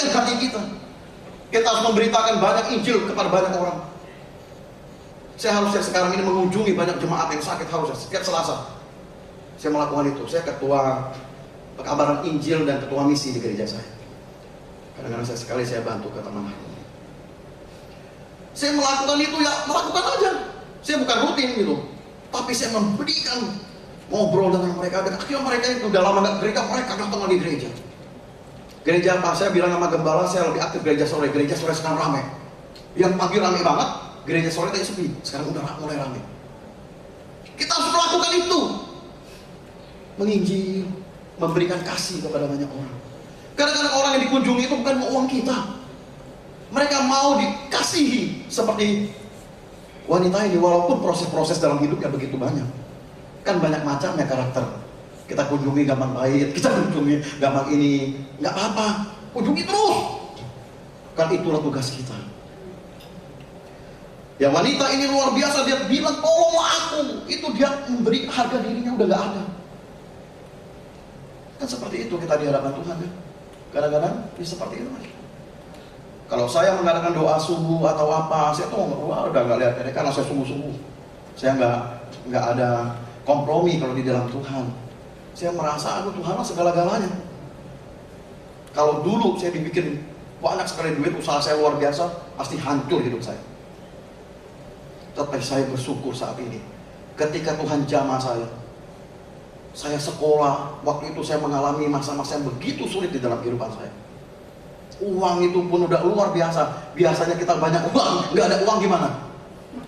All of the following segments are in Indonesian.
memberikan hati kita. Kita harus memberitakan banyak Injil kepada banyak orang. Saya harusnya sekarang ini mengunjungi banyak jemaat yang sakit, harusnya setiap Selasa saya melakukan itu. Saya ketua pekabaran Injil dan ketua misi di gereja saya. Kadang-kadang saya bantu ke teman. Saya melakukan itu ya, melakukan aja. Saya bukan rutin gitu, tapi saya memberikan ngobrol dengan mereka. Dan akhirnya mereka itu udah lama gak gereja, mereka datang lagi gereja. Gereja apa? Saya bilang sama gembala, saya lebih aktif gereja sore. Gereja sore sekarang ramai. Yang pagi ramai banget, gereja sore tadi sepi. Sekarang udah mulai ramai. Kita harus melakukan itu. Menginjil, memberikan kasih kepada banyak orang. Kadang-kadang orang yang dikunjungi itu bukan mau uang kita. Mereka mau dikasihi seperti wanita ini, walaupun proses-proses dalam hidupnya begitu banyak. Kan banyak macamnya karakter. Kita kunjungi gampang baik, kita kunjungi gampang ini, nggak apa-apa, kunjungi terus. Kan itulah tugas kita. Ya wanita ini luar biasa, dia bilang tolonglah aku. Itu dia memberi harga dirinya udah nggak ada. Kan seperti itu kita di hadapan Tuhan kan. Kadang-kadang ya seperti itu. Kalau saya mengadakan doa subuh atau apa, saya tuh udah nggak lihat ini karena saya sungguh-sungguh. Saya nggak ada kompromi kalau di dalam Tuhan. Saya merasa aku Tuhan lah segala-galanya. Kalau dulu saya dibikin banyak sekali duit, usaha saya luar biasa, pasti hancur hidup saya. Tetapi saya bersyukur saat ini. Ketika Tuhan jamah saya sekolah, waktu itu saya mengalami masa-masa yang begitu sulit di dalam kehidupan saya. Uang itu pun udah luar biasa. Biasanya kita banyak uang, nggak ada uang gimana?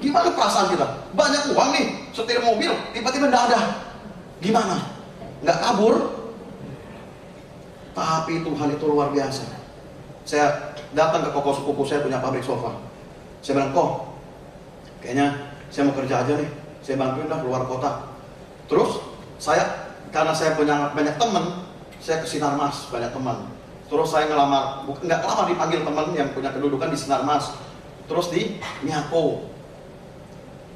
Gimana perasaan kita? Banyak uang nih, setir mobil, tiba-tiba nggak ada. Gimana? Nggak kabur? Tapi Tuhan itu luar biasa. Saya datang ke koko sepupu saya punya pabrik sofa. Saya bilang, kok kayaknya saya mau kerja aja nih, saya bantuin dah keluar kota. Terus karena saya punya banyak teman, saya ke Sinarmas, banyak teman. Terus saya nggak lama dipanggil teman yang punya kedudukan di Sinarmas. Terus di Miyako,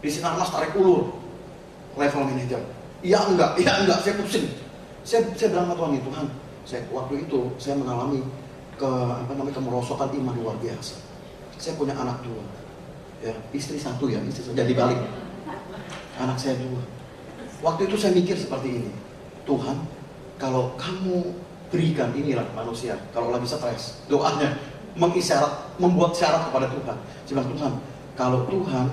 di Sinarmas tarik ulur, level manager. Iya enggak, saya pusing. Saya bilang sama Tuhan, waktu itu saya mengalami kemerosotan iman luar biasa. Saya punya anak 2, ya istri satu, jadi balik. Anak saya 2. Waktu itu saya mikir seperti ini, Tuhan, kalau kamu berikan inilah manusia, kalau lagi stres, doanya membuat syarat kepada Tuhan. Saya bilang, Tuhan, kalau Tuhan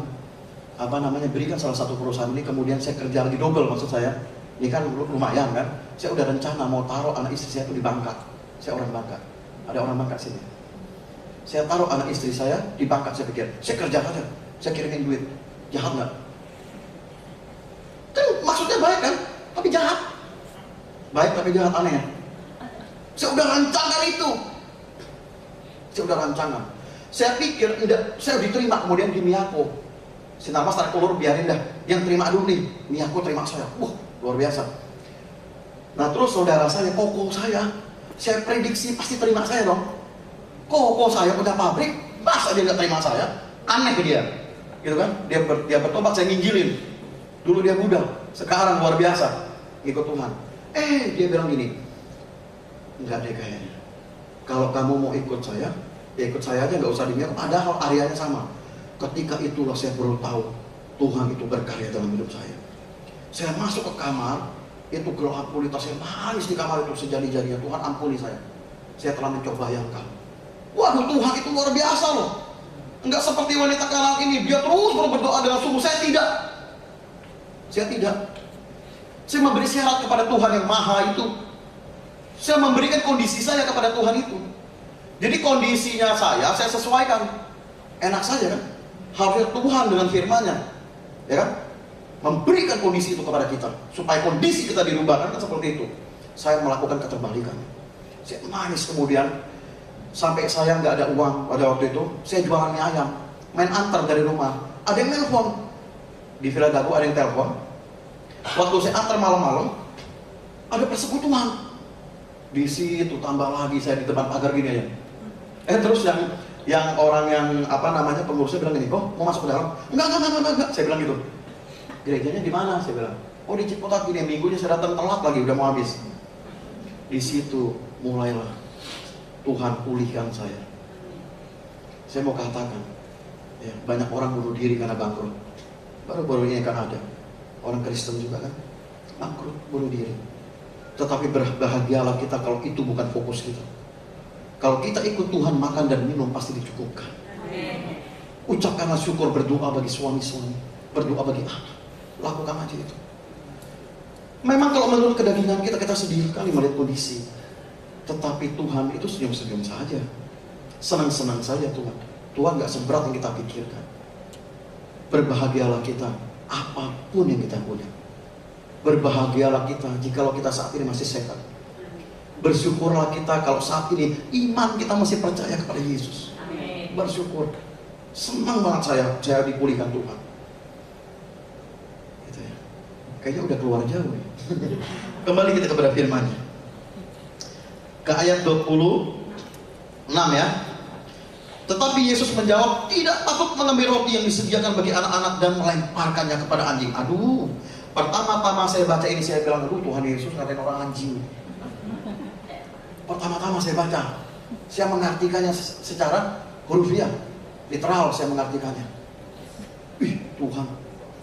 berikan salah satu perusahaan ini, kemudian saya kerja lagi double, maksud saya, ini kan lumayan kan, saya udah rencana mau taruh anak istri saya itu di Bangka. Saya orang Bangka, ada orang Bangka sini. Saya taruh anak istri saya di Bangka, saya pikir, saya kerja aja, saya kirimin duit, jahat nggak? Kan maksudnya baik kan, tapi jahat. Baik tapi jahat, aneh ya. Saya udah rancangkan itu. Saya pikir, saya diterima kemudian di Miyako. Sinarmas tarik ulur, biarin dah. Yang terima dulu nih, Miyako terima saya. Luar biasa. Nah terus saudara saya, koko saya prediksi pasti terima saya dong. Koko saya punya pabrik, masa dia nggak terima saya? Aneh dia. Gitu kan? Dia bertobat, saya nginjilin. Dulu dia budak, sekarang luar biasa ikut Tuhan. Dia bilang gini, enggak deh kayaknya. Kalau kamu mau ikut saya, ya ikut saya aja, nggak usah di Miyako. Padahal areanya sama. Ketika itulah saya baru tahu Tuhan itu berkarya dalam hidup saya. Saya masuk ke kamar, itu gelap gulita, saya nangis di kamar itu sejadi-jadinya. Tuhan ampuni saya. Saya telah mencoba bayangkan. Waduh, Tuhan itu luar biasa loh. Enggak seperti wanita Kanaan ini, dia terus berdoa dengan sungguh. Saya tidak. Saya memberi syarat kepada Tuhan yang maha itu. Saya memberikan kondisi saya kepada Tuhan itu. Jadi kondisinya saya sesuaikan. Enak saja kan? Harusnya Tuhan dengan firman-Nya, ya kan? Memberikan kondisi itu kepada kita, supaya kondisi kita dirubahkan kan seperti itu. Saya melakukan keterbalikan. Saya nangis kemudian, sampai saya nggak ada uang pada waktu itu. Saya jualan mie ayam, main antar dari rumah. Ada yang telepon di Villa Dago, ada yang telepon. Waktu saya antar malam-malam, ada persekutuan. Di situ tambah lagi saya di depan pagar gini aja. Terus yang orang yang pengurusnya bilang gini, kok mau masuk ke dalam? Enggak. Saya bilang gitu. Gerejanya di mana? Saya bilang, di Ciputat gini, minggunya saya datang telat lagi, udah mau habis. Di situ mulailah Tuhan pulihkan saya. Saya mau katakan, ya, banyak orang bunuh diri karena bangkrut. Baru-baru ini kan ada orang Kristen juga kan bangkrut, bunuh diri. Tetapi berbahagialah kita kalau itu bukan fokus kita. Kalau kita ikut Tuhan, makan dan minum pasti dicukupkan. Amin. Ucapkanlah syukur, berdoa bagi suami-suami, berdoa bagi anak. Lakukan aja itu. Memang kalau menurut kedagingan kita sedih kali melihat kondisi. Tetapi Tuhan itu senyum-senyum saja, senang-senang saja Tuhan. Tuhan gak seberat yang kita pikirkan. Berbahagialah kita apapun yang kita punya. Berbahagialah kita jikalau kita saat ini masih sehat. Bersyukurlah kita kalau saat ini iman kita masih percaya kepada Yesus. Amin. Bersyukur. Senang banget saya dipulihkan Tuhan. Gitu ya. Kayaknya udah keluar jauh ya. Kembali kita kepada firman-Nya. Ke ayat 26 ya. Tetapi Yesus menjawab, tidak patut mengambil roti yang disediakan bagi anak-anak dan melemparkannya kepada anjing. Aduh, pertama-tama saya baca ini saya bilang, aduh Tuhan Yesus ngatain orang anjing. Pertama-tama saya baca, saya mengartikannya secara hurufiah, literal saya mengartikannya. Tuhan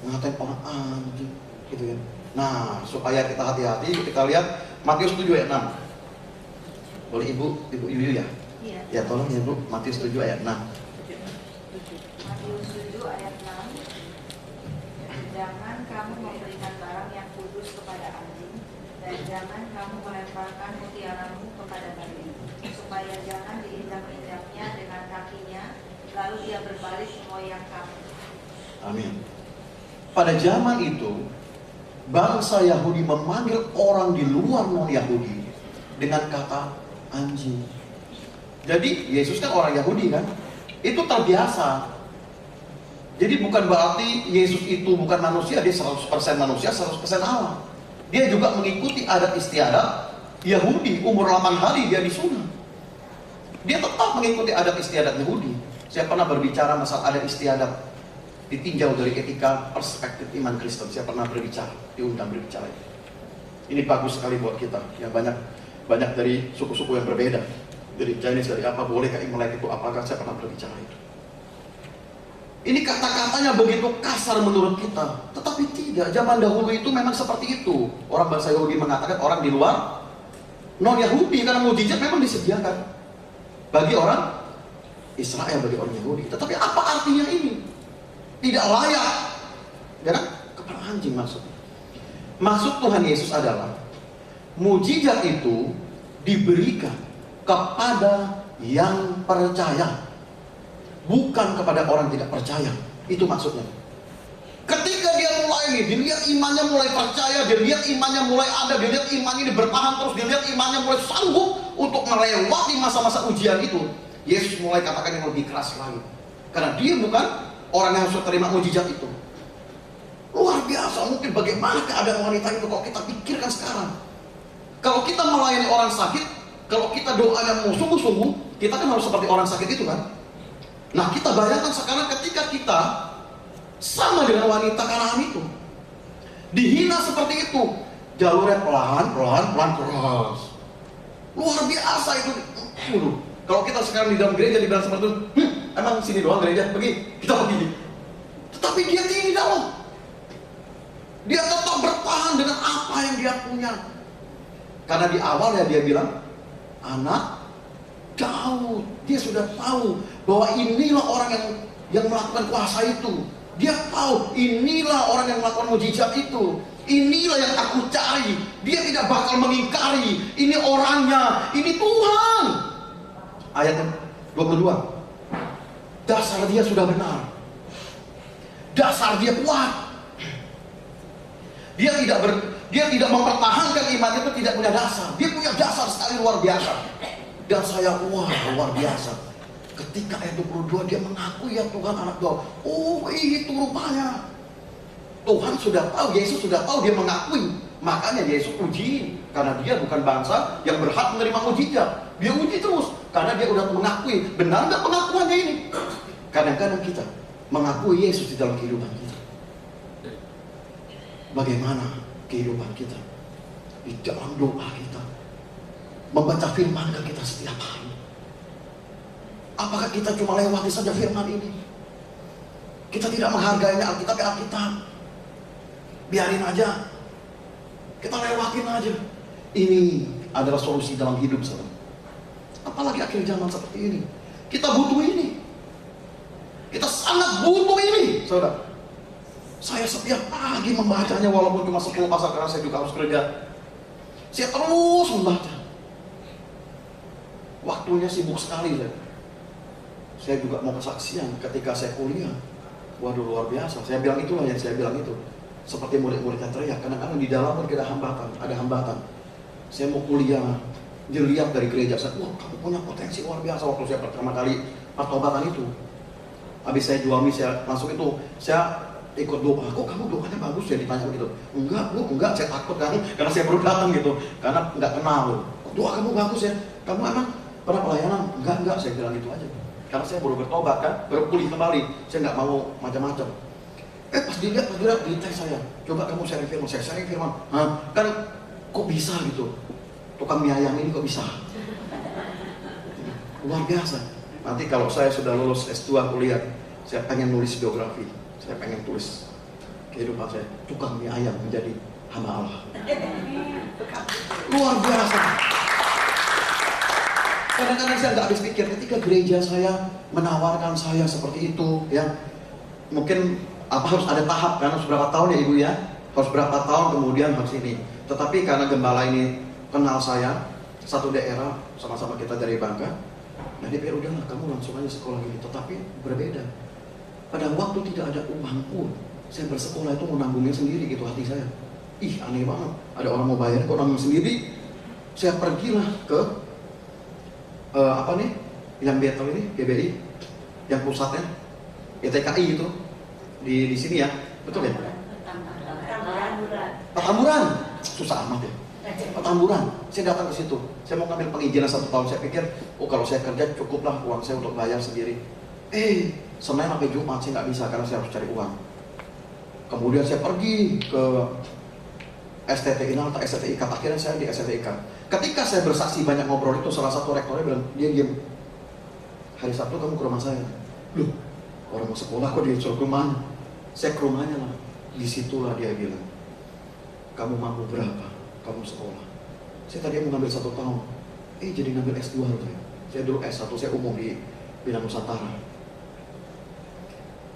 ngatain orang anjing, gitu kan. Nah, supaya kita hati-hati, kita lihat Matius 7 ayat 6. Boleh ibu ya? Iya. Ya tolong ya Bu, Matius 7 ayat 6. Matius 7 ayat 6. Jangan kamu memberikan barang yang kudus kepada anjing, dan jangan kamu melemparkan mutiaramu kepada babi, supaya jangan diinjak-injaknya dengan kakinya, lalu dia berbalik mengoyak kamu. Amin. Pada zaman itu, bangsa Yahudi memanggil orang di luar non-Yahudi dengan kata anjing. Jadi Yesus kan orang Yahudi kan, itu terbiasa. Jadi bukan berarti Yesus itu bukan manusia, dia 100% manusia, 100% Allah. Dia juga mengikuti adat istiadat Yahudi. Umur 8 hari dia disunat. Dia tetap mengikuti adat istiadat Yahudi. Saya pernah berbicara masalah adat istiadat, ditinjau dari etika perspektif iman Kristen. Saya pernah berbicara, diundang berbicara. Ini bagus sekali buat kita yang banyak dari suku-suku yang berbeda. Dari Chinese, dari apa, bolehkah Imlek itu, apakah saya pernah berbicara itu. Ini kata-katanya begitu kasar menurut kita. Tetapi tidak, zaman dahulu itu memang seperti itu. Orang bangsa Yahudi mengatakan orang di luar non-Yahudi, karena mukjizat memang disediakan bagi orang Israel, bagi orang Yahudi. Tetapi apa artinya ini? Tidak layak, ya kan? Kepala anjing maksudnya. Maksud Tuhan Yesus adalah mukjizat itu diberikan kepada yang percaya, bukan kepada orang tidak percaya. Itu maksudnya. Ketika dia mulai nih, dilihat imannya mulai percaya, dilihat imannya mulai ada, dilihat imannya bertahan terus, dilihat imannya mulai sanggup untuk melewati masa-masa ujian itu, Yesus mulai katakan yang lebih keras lagi. Karena dia bukan orang yang harus terima mukjizat itu. Luar biasa, mungkin bagaimana keadaan wanita itu kalau kita pikirkan sekarang. Kalau kita melayani orang sakit, kalau kita doanya mau sungguh-sungguh, kita kan harus seperti orang sakit itu kan. Nah, kita bayangkan sekarang ketika kita sama dengan wanita Kanaan itu, dihina seperti itu, jalurnya pelan keras. Luar biasa itu. Kalau kita sekarang di dalam gereja dibilang seperti itu, emang sini doang gereja, pergi, kita pergi. Tetapi dia tidak loh. Dia tetap bertahan dengan apa yang dia punya. Karena di awalnya dia bilang, anak Daud, dia sudah tahu bahwa inilah orang yang melakukan kuasa itu. Dia tahu inilah orang yang melakukan mukjizat itu. Inilah yang aku cari. Dia tidak bakal mengingkari. Ini orangnya, ini Tuhan. Ayat 22. Dasar dia sudah benar. Dasar dia kuat. Dia tidak mempertahankan imannya itu, tidak punya dasar. Dia punya dasar sekali luar biasa. Dan saya luar biasa. Ketika ayat 22 dia mengaku ya Tuhan anak Daud. Oh itu rupanya. Tuhan sudah tahu, Yesus sudah tahu, dia mengakui. Makanya Yesus uji. Karena dia bukan bangsa yang berhak menerima mukjizat. Dia uji terus. Karena dia sudah mengakui. Benar nggak pengakuannya ini? Kadang-kadang kita mengakui Yesus di dalam kehidupan kita. Bagaimana kehidupan kita di dalam doa kita, membaca firman kita setiap hari, Apakah kita cuma lewati saja firman ini? Kita tidak menghargainya Alkitab. Biarin aja. Kita lewatin aja. Ini adalah solusi dalam hidup, saudara. Apalagi akhir zaman seperti ini. Kita butuh ini. Kita sangat butuh ini, saudara. Saya setiap pagi membacanya walaupun cuma 10 pasal karena saya juga harus kerja. Saya terus membaca. Waktunya sibuk sekali, saudara. Saya juga mau kesaksian ketika saya kuliah. Waduh, luar biasa. Saya bilang itulah yang saya bilang itu. Seperti murid-murid yang teriak. Kadang-kadang di dalam pun ada hambatan. Saya mau kuliah, dilihat dari gereja. Saya, wah, kamu punya potensi luar biasa. Waktu saya pertama kali pertobatan itu, habis saya jual mie, saya langsung itu, saya ikut doa. Kok kamu doanya bagus ya, ditanya begitu? Enggak, saya takut kan, karena saya baru datang gitu, karena nggak kenal. Doa kamu bagus ya, kamu emang pernah pelayanan? Enggak, saya bilang gitu aja. Karena saya baru bertobat kan, baru pulih kembali, saya nggak mau macam-macam. Pas dilihat di teks saya, coba kamu sharing firman, saya sharing firman. Kan kok bisa gitu, tukang mie ayam ini kok bisa? Luar biasa. Nanti kalau saya sudah lulus S2 kuliah, saya pengen nulis biografi, saya pengen tulis kehidupan saya, tukang mie ayam menjadi hamba Allah. Luar biasa. Kadang-kadang saya nggak habis pikir ketika gereja saya menawarkan saya seperti itu, ya mungkin harus ada tahap kan, harus berapa tahun ya ibu ya, harus berapa tahun kemudian harus ini. Tetapi karena gembala ini kenal saya, satu daerah, sama-sama kita dari Bangka, nah dia bilang udahlah kamu langsung aja sekolah ini. Tetapi berbeda. Pada waktu tidak ada uang pun, saya bersekolah itu mau nanggungnya sendiri gitu hati saya. Ih aneh banget, ada orang mau bayar kok nanggung sendiri. Saya pergilah ke yang Betel ini, GBI, yang pusatnya, TKI itu, di sini ya, betul ya? Petamburan, susah amat ya. Petamburan, saya datang ke situ, saya mau ngambil pengizinan 1 tahun, saya pikir, kalau saya kerja cukuplah uang saya untuk bayar sendiri. Senin sampai Jumat saya nggak bisa karena saya harus cari uang. Kemudian saya pergi ke STTIK atau STTIK, akhirnya saya di STTIK. Ketika saya bersaksi banyak ngobrol itu, salah satu rektornya bilang, dia diam. Hari Sabtu kamu ke rumah saya. Loh, orang mau sekolah kok dia suruh ke rumahnya? Saya ke rumahnya lah. Disitulah dia bilang, kamu mampu berapa? Kamu sekolah. Saya tadi mau ngambil 1 tahun. Jadi ngambil S2 gitu ya. Saya dulu S1, saya umum di Bina Nusantara.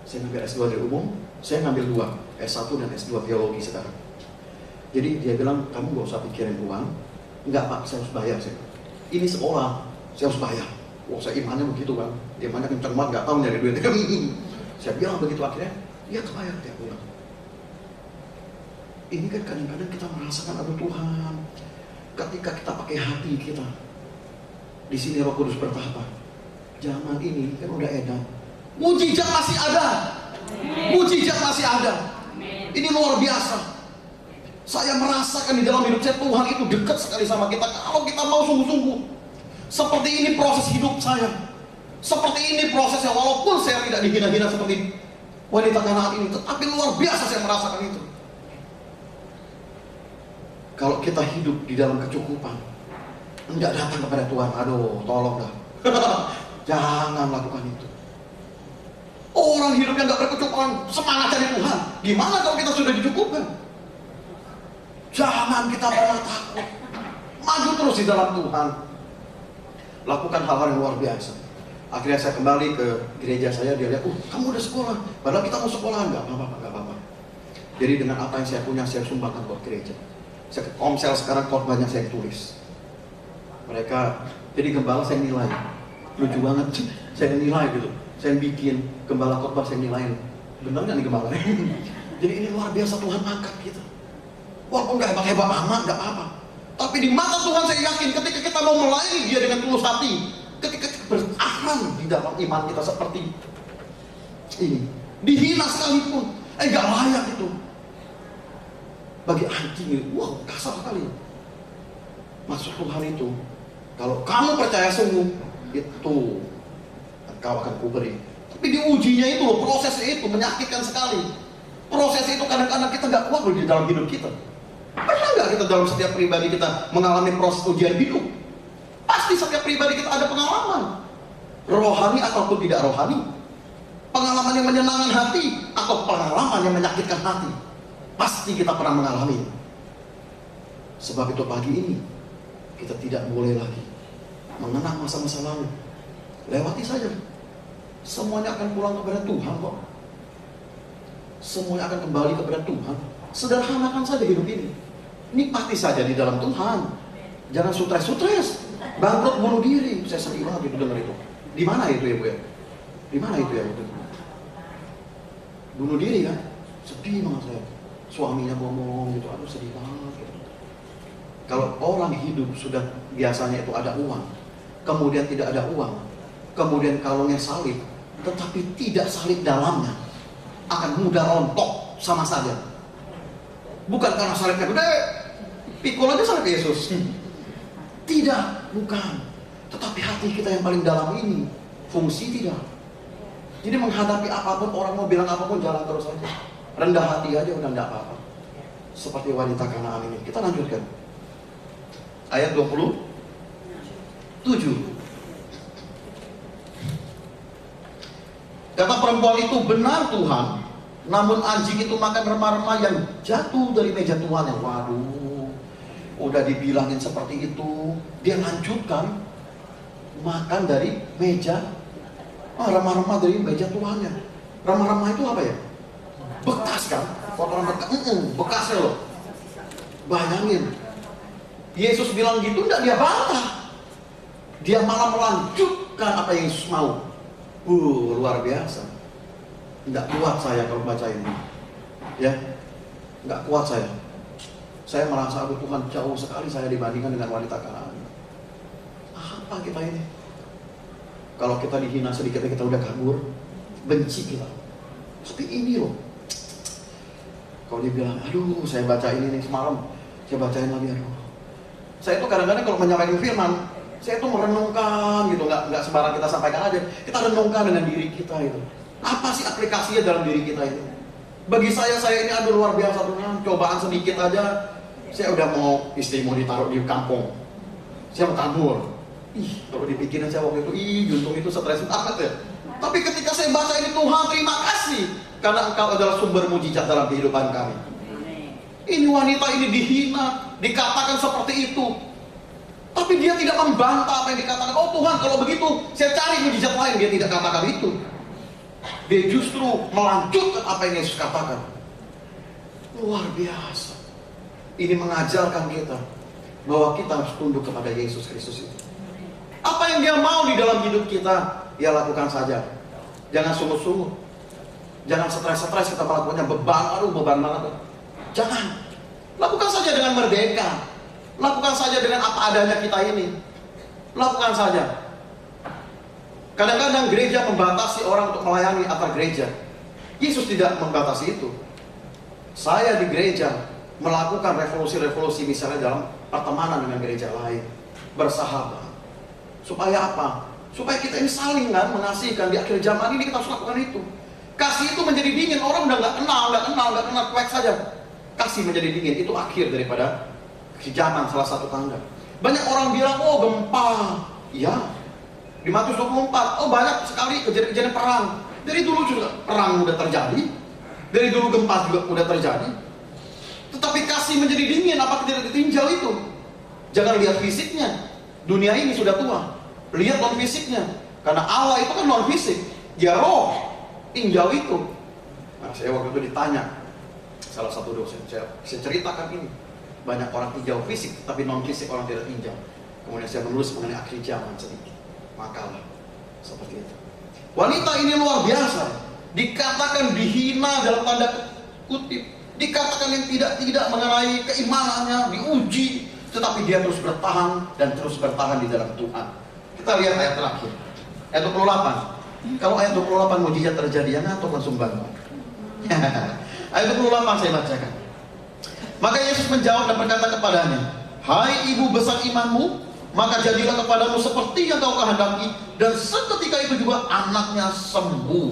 Saya ngambil S2 dari umum, saya ngambil 2, S1 dan S2 teologi sekarang. Jadi dia bilang, kamu gak usah pikirin uang. Enggak pak, saya harus bayar. Ini sekolah, saya harus bayar. Wah, saya imannya begitu kan. Imannya kenceng banget, gak tahu nyari duit. Saya bilang begitu, akhirnya dia kebayar tiap bulan. Ini kan kadang-kadang kita merasakan, aduh Tuhan, ketika kita pakai hati kita, di sini Roh Kudus bertahta. Zaman ini kan udah edan, mujizat masih ada. Mujizat masih ada. Ini luar biasa. Saya merasakan di dalam hidup saya, Tuhan itu dekat sekali sama kita. Kalau kita mau sungguh-sungguh. Seperti ini proses hidup saya. Seperti ini prosesnya, walaupun saya tidak dihina-hina seperti wanita Kanaan ini, tetapi luar biasa saya merasakan itu. Kalau kita hidup di dalam kecukupan, enggak datang kepada Tuhan, aduh tolong dah. Jangan lakukan itu. Orang hidupnya enggak berkecukupan, semangat cari Tuhan. Gimana kalau kita sudah dicukupkan? Jangan kita pernah takut. Maju terus di dalam Tuhan. Lakukan hal-hal yang luar biasa. Akhirnya saya kembali ke gereja saya, dia lihat, kamu udah sekolah. Padahal kita mau sekolah, enggak apa-apa. Jadi dengan apa yang saya punya, saya sumbangkan buat gereja. Saya ke Komsel sekarang, khotbahnya saya tulis. Mereka, jadi gembala saya nilai. Lucu banget, saya nilai gitu. Saya bikin gembala khotbah, saya nilai. Benar nggak nih gembala? Jadi ini luar biasa, Tuhan angkat gitu. Walaupun gak hebat-hebat amat, gak apa-apa. Tapi di mata Tuhan saya yakin ketika kita mau melayani dia dengan tulus hati, ketika kita bertahan di dalam iman kita seperti ini, dihina sekalipun, gak layak itu. Bagi anjing, wow kasar sekali. Maksud Tuhan itu, kalau kamu percaya sungguh, itu engkau akan kuberi. Tapi diujinya itu loh, prosesnya itu menyakitkan sekali. Proses itu kadang-kadang kita gak kuat loh di dalam hidup kita. Pernah nggak kita dalam setiap pribadi kita mengalami proses ujian hidup? Pasti setiap pribadi kita ada pengalaman. rohani ataupun tidak rohani, pengalaman yang menyenangkan hati atau pengalaman yang menyakitkan hati, pasti kita pernah mengalami. Sebab itu pagi ini kita tidak boleh lagi mengenang masa-masa lalu. Lewati saja. Semuanya akan pulang kepada Tuhan kok. Semuanya akan kembali kepada Tuhan. Sederhanakan saja hidup ini. Nikmati saja di dalam Tuhan. Jangan stres-stres. Bangkrut bunuh diri. Saya sedih banget itu dengar itu. Di mana itu ya Bu ya? Di mana itu ya Bu? Bunuh diri kan? Sedih banget saya. Suaminya ngomong gitu, aduh sedih banget gitu. Kalau orang hidup sudah biasanya itu ada uang, kemudian tidak ada uang, kemudian kalungnya salib, tetapi tidak salib dalamnya, akan mudah rontok sama saja. Bukan karena salibnya gede, pikul aja salib Yesus. Tidak, bukan. Tetapi hati kita yang paling dalam ini, fungsi tidak. Jadi menghadapi apapun, orang mau bilang apapun, jalan terus saja. Rendah hati aja udah enggak apa-apa. Seperti wanita Kanaan ini. Kita lanjutkan. Ayat 27. Kata perempuan itu, benar Tuhan, namun anjing itu makan remah-remah yang jatuh dari meja tuannya. Waduh, udah dibilangin seperti itu, dia lanjutkan makan dari meja, remah-remah dari meja tuannya. Remah-remah itu apa ya? Bekas kan? Kotoran bekas, bekasnya loh. Bayangin, Yesus bilang gitu, enggak dia bantah. Dia malah melanjutkan apa yang Yesus mau. Luar biasa. Enggak kuat saya kalau baca ini. Ya, enggak kuat saya. Saya merasa, aduh Tuhan, jauh sekali saya dibandingkan dengan wanita Kanaan. Apa kita ini? Kalau kita dihina sedikit kita udah kabur, benci kita. Seperti ini loh. Kalau dia bilang, aduh saya baca ini nih semalam, saya bacain lagi, aduh. Saya itu kadang-kadang kalau menyampaikan firman, saya itu merenungkan gitu, nggak sembarang kita sampaikan aja. Kita renungkan dengan diri kita itu. Apa sih aplikasinya dalam diri kita itu? Bagi saya ini aduh luar biasa Tuhan, cobaan sedikit aja, saya udah mau istri mau ditaruh di kampung. Saya mau kabur. Kalau dipikirin saya waktu itu, juntung itu stres banget ya. Tapi ketika saya baca ini, Tuhan terima kasih karena Engkau adalah sumber mujizat dalam kehidupan kami. Ini wanita ini dihina, dikatakan seperti itu, tapi dia tidak membantah apa yang dikatakan. Oh Tuhan, kalau begitu saya cari mujizat lain. Dia tidak katakan itu. Dia justru melanjutkan apa yang Yesus katakan. Luar biasa. Ini mengajarkan kita bahwa kita harus tunduk kepada Yesus Kristus itu. Apa yang dia mau di dalam hidup kita, ya lakukan saja. Jangan sungguh-sungguh. Jangan stres-stres kita melakukannya, beban banget. Jangan. Lakukan saja dengan merdeka. Lakukan saja dengan apa adanya kita ini. Lakukan saja. Kadang-kadang gereja membatasi orang untuk melayani antar gereja. Yesus tidak membatasi itu. Saya di gereja melakukan revolusi-revolusi misalnya dalam pertemanan dengan gereja lain. Bersahabat. Supaya apa? Supaya kita ini saling kan mengasihikan. Di akhir zaman ini kita harus lakukan itu. Kasih itu menjadi dingin. Orang udah nggak kenal, cuek saja. Kasih menjadi dingin. Itu akhir daripada zaman, salah satu tanda. Banyak orang bilang, oh gempa. Ya, di Matius 24, oh banyak sekali kejadian-kejadian perang. Dari dulu juga perang udah terjadi. Dari dulu gempa juga udah terjadi. Tetapi kasih menjadi dingin, apa tidak ditinjau itu? Jangan lihat fisiknya. Dunia ini sudah tua. Lihat non fisiknya. Karena Allah itu kan non fisik. Dia roh. Tinjau itu. Nah, saya waktu itu ditanya salah satu dosen, saya ceritakan ini. Banyak orang tinjau fisik, tapi non fisik orang tidak tinjau. Kemudian saya menulis mengenai akhir zaman sedikit. Makalah seperti itu. Wanita ini luar biasa. Dikatakan dihina dalam tanda kutip. Dikatakan yang tidak mengenai keimanannya, diuji. Tetapi dia terus bertahan dan terus bertahan di dalam Tuhan. Kita lihat ayat terakhir. Ayat 28. Kalau ayat 28 mujizat terjadi, yang atau sumbang. Ayat 28 saya bacakan. Maka Yesus menjawab dan berkata kepadanya, hai ibu besar imanmu, maka jadilah kepadamu seperti yang kau kehendaki. Dan seketika itu juga anaknya sembuh.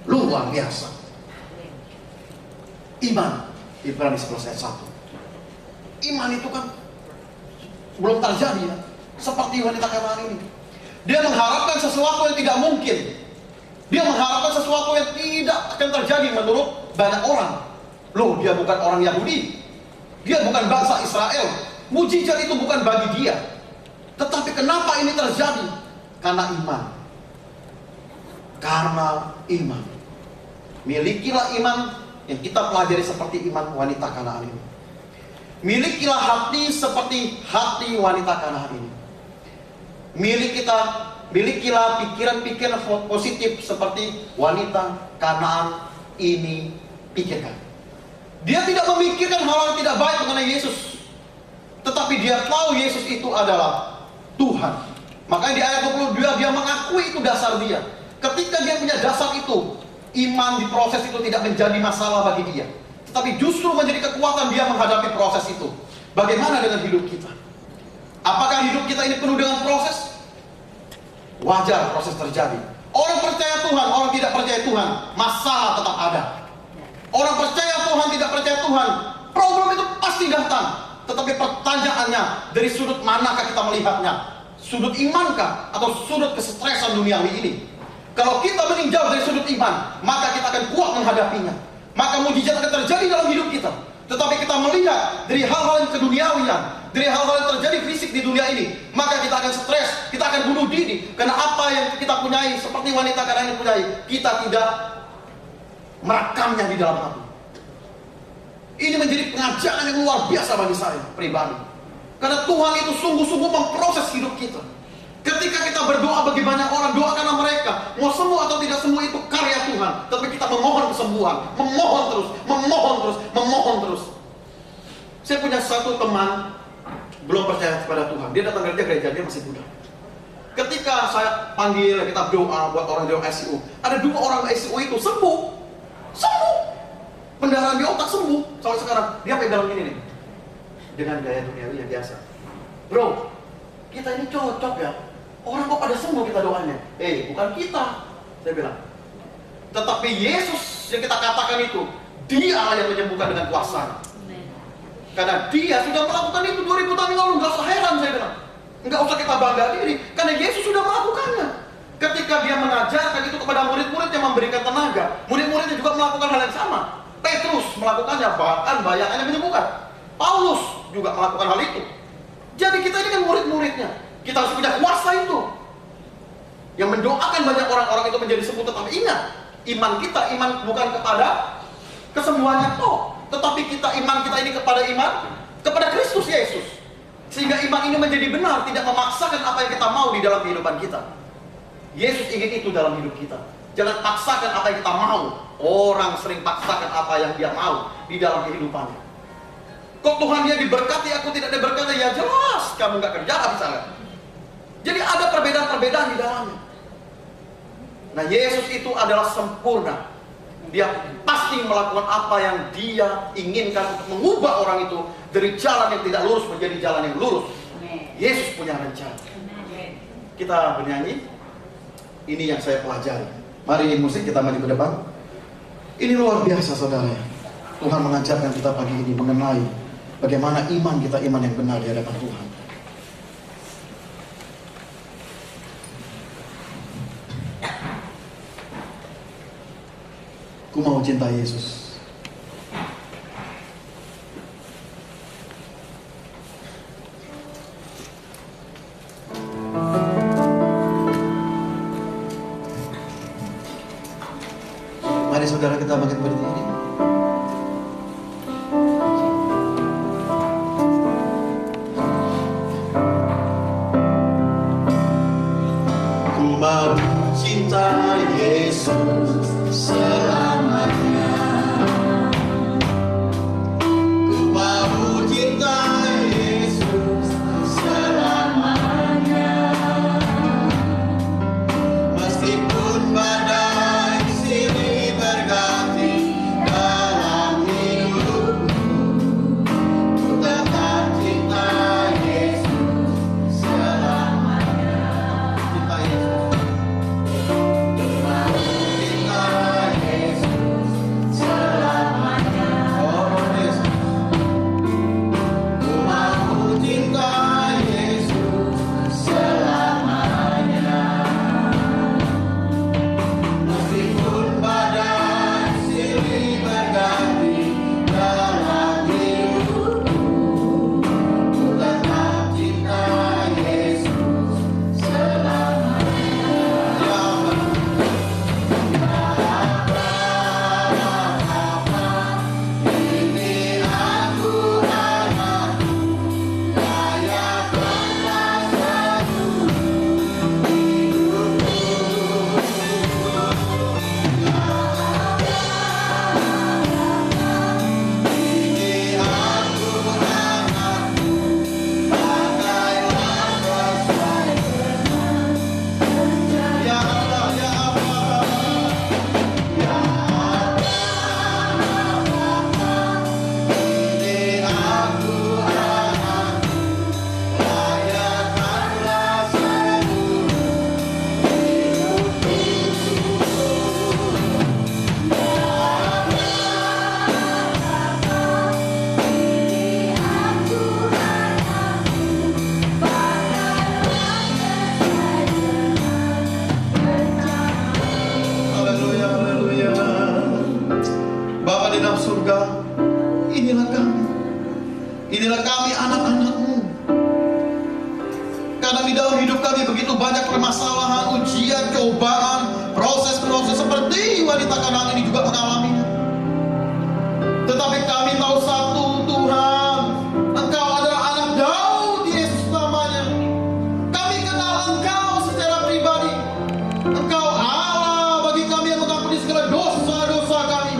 Luar biasa. Iman. Ibrani 11 ayat 1. Iman itu kan belum terjadi ya. Seperti wanita Kanaan ini. Dia mengharapkan sesuatu yang tidak mungkin. Dia mengharapkan sesuatu yang tidak akan terjadi menurut banyak orang. Loh, dia bukan orang Yahudi. Dia bukan bangsa Israel. Mujizat itu bukan bagi dia. Tetapi kenapa ini terjadi? Karena iman. Karena iman. Milikilah iman yang kita pelajari seperti iman wanita Kanaan ini. Milikilah hati seperti hati wanita Kanaan ini. Milikilah pikiran-pikiran positif seperti wanita Kanaan ini pikirkan. Dia tidak memikirkan hal yang tidak baik mengenai Yesus, tetapi dia tahu Yesus itu adalah Tuhan. Makanya di ayat 22 dia mengakui itu dasar dia. Ketika dia punya dasar itu, iman di proses itu tidak menjadi masalah bagi dia, tetapi justru menjadi kekuatan dia menghadapi proses itu. Bagaimana dengan hidup kita? Apakah hidup kita ini penuh dengan proses? Wajar proses terjadi. Orang percaya Tuhan, orang tidak percaya Tuhan, masalah tetap ada. Orang percaya Tuhan, tidak percaya Tuhan, problem itu pasti datang. Tetapi pertanyaannya, dari sudut manakah kita melihatnya? Sudut imankah atau sudut kesetresan duniawi ini? Kalau kita meninjau dari sudut iman, maka kita akan kuat menghadapinya. Maka mujizat akan terjadi dalam hidup kita. Tetapi kita melihat dari hal-hal yang keduniawian, dari hal-hal yang terjadi fisik di dunia ini, maka kita akan stres, kita akan bunuh diri. Karena apa yang kita punyai, seperti wanita Kanaan yang punyai, kita tidak merekamnya di dalam hati. Ini menjadi pengajaran yang luar biasa bagi saya pribadi. Karena Tuhan itu sungguh-sungguh memproses hidup kita. Ketika kita berdoa bagi banyak orang, doakanlah mereka. Mau sembuh atau tidak sembuh itu karya Tuhan. Tapi kita memohon kesembuhan, memohon terus, memohon terus, memohon terus. Saya punya satu teman belum percaya kepada Tuhan. Dia datang gereja dia masih muda. Ketika saya panggil, kita doa buat orang di ICU, ada 2 orang ICU itu sembuh. Pendarahan di otak sembuh. Sampai sekarang dia pegang ini nih, dengan gaya duniawi yang biasa. Bro, kita ini cocok ya. Orang kok pada sembuh kita doanya. Bukan kita, saya bilang. Tetapi Yesus yang kita katakan itu, dia yang menyembuhkan dengan kuasa. Karena dia sudah melakukan itu 2000 tahun yang lalu. Gak usah heran, saya bilang. Nggak usah kita bangga diri, karena Yesus sudah melakukannya. Ketika dia mengajarkan itu kepada murid-murid yang memberikan tenaga, murid-muridnya juga melakukan hal yang sama. Petrus melakukannya, bahkan bayangannya menyembuhkan. Paulus juga melakukan hal itu. Jadi kita ini kan murid-muridnya. Kita harus punya kuasa itu, yang mendoakan banyak orang-orang itu menjadi sembuh. Tetapi ingat, iman kita, iman bukan kepada kesembuhannya toh, tetapi iman kita ini kepada Kristus Yesus. Sehingga iman ini menjadi benar, tidak memaksakan apa yang kita mau di dalam kehidupan kita. Yesus ingin itu dalam hidup kita. Jangan paksakan apa yang kita mau. Orang sering paksakan apa yang dia mau di dalam kehidupannya. Kok Tuhan dia diberkati, aku tidak diberkati? Ya jelas, kamu gak kerja misalnya. Jadi ada perbedaan-perbedaan di dalamnya. Nah, Yesus itu adalah sempurna. Dia pasti melakukan apa yang dia inginkan untuk mengubah orang itu dari jalan yang tidak lurus menjadi jalan yang lurus. Yesus punya rencana. Kita bernyanyi. Ini yang saya pelajari. Mari musik, kita maju ke depan. Ini luar biasa saudara. Tuhan mengajarkan kita pagi ini mengenai bagaimana iman kita, iman yang benar di hadapan Tuhan. Ku mau cinta Yesus. Mari saudara kita bangkit berdiri. Ku mau cinta Yesus selamanya. Ku mau cinta Yesus selamanya. Meskipun badai silih berganti dalam hidupku, ku tetap cinta Yesus selamanya. Cinta Yesus. Ku mau cinta Yesus pribadi terkadang ini juga mengalaminya. Tetapi kami tahu satu, Tuhan, Engkau adalah anak Daud, Yesus namanya. Kami kenal Engkau secara pribadi. Engkau Allah bagi kami yang mengampuni segala dosa-dosa kami.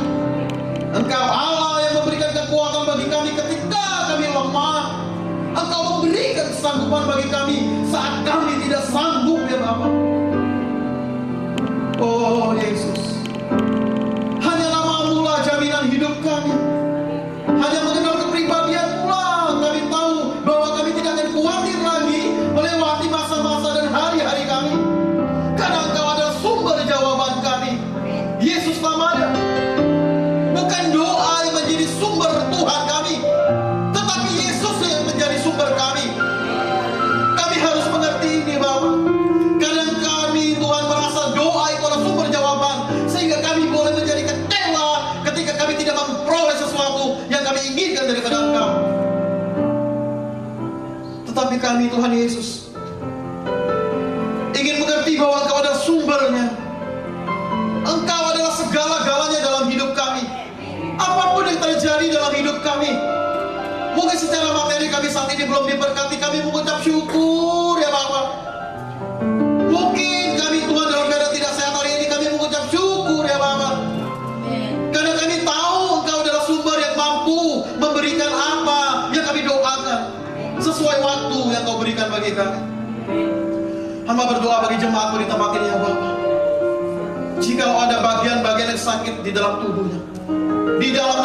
Engkau Allah yang memberikan kekuatan bagi kami ketika kami lemah. Engkau memberikan kesanggupan bagi kami saat kami tidak sanggup, ya Bapa. Oh Yesus, hanya nama-Mu lah jaminan hidup kami. Hanya mengenal kepribadian-Mu lah kami tahu bahwa kami tidak akan khawatir lagi melewati masa-masa dan hari-hari kami, karena Engkau adalah sumber jawaban kami. Yesus namanya. Bukan doa yang menjadi sumber Tuhan kami, tetapi Yesus yang menjadi sumber kami. Kami harus mengerti ini, Bapak. Kadang kami, Tuhan, merasa doa itu adalah sumber jawaban, sehingga kami boleh menjadi kecewa ketika kami tidak memperoleh sesuatu yang kami inginkan daripada Engkau. Tetapi kami, Tuhan Yesus, ingin mengerti bahwa Engkau adalah sumbernya. Engkau adalah segala-galanya dalam hidup kami. Apapun yang terjadi dalam hidup kami, mungkin secara materi kami saat ini belum diberkati, kami mengucap syukur, ya Bapak. Mungkin kami, Tuhan, dalam keadaan tidak sehat hari ini, kami mengucap syukur, ya Bapak. Karena kami tahu Engkau adalah sumber yang mampu memberikan apa yang kami doakan sesuai waktu yang Kau berikan bagi kami. Hamba berdoa bagi jemaat-Mu di tempat ini, ya Bapak. Jika ada bagian-bagian yang sakit di dalam tubuhnya, di dalam